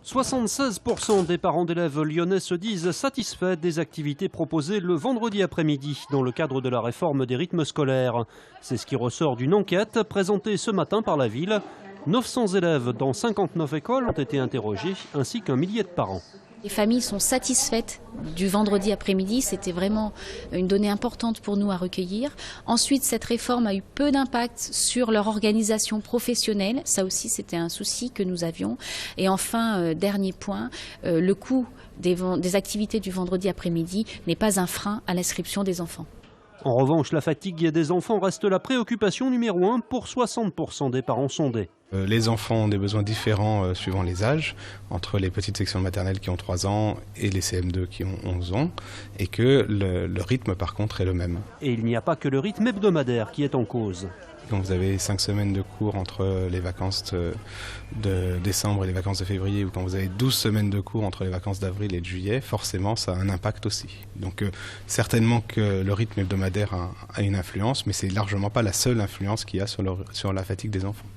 76% des parents d'élèves lyonnais se disent satisfaits des activités proposées le vendredi après-midi dans le cadre de la réforme des rythmes scolaires. C'est ce qui ressort d'une enquête présentée ce matin par la ville. 900 élèves dans 59 écoles ont été interrogés, ainsi qu'un millier de parents. Les familles sont satisfaites du vendredi après-midi, c'était vraiment une donnée importante pour nous à recueillir. Ensuite, cette réforme a eu peu d'impact sur leur organisation professionnelle, ça aussi c'était un souci que nous avions. Et enfin, dernier point, le coût des activités du vendredi après-midi n'est pas un frein à l'inscription des enfants. En revanche, la fatigue des enfants reste la préoccupation numéro 1 pour 60% des parents sondés. Les enfants ont des besoins différents suivant les âges, entre les petites sections maternelles qui ont 3 ans et les CM2 qui ont 11 ans, et que le rythme par contre est le même. Et il n'y a pas que le rythme hebdomadaire qui est en cause. Quand vous avez 5 semaines de cours entre les vacances de décembre et les vacances de février, ou quand vous avez 12 semaines de cours entre les vacances d'avril et de juillet, forcément ça a un impact aussi. Donc certainement que le rythme hebdomadaire a une influence, mais c'est largement pas la seule influence qu'il y a sur la fatigue des enfants.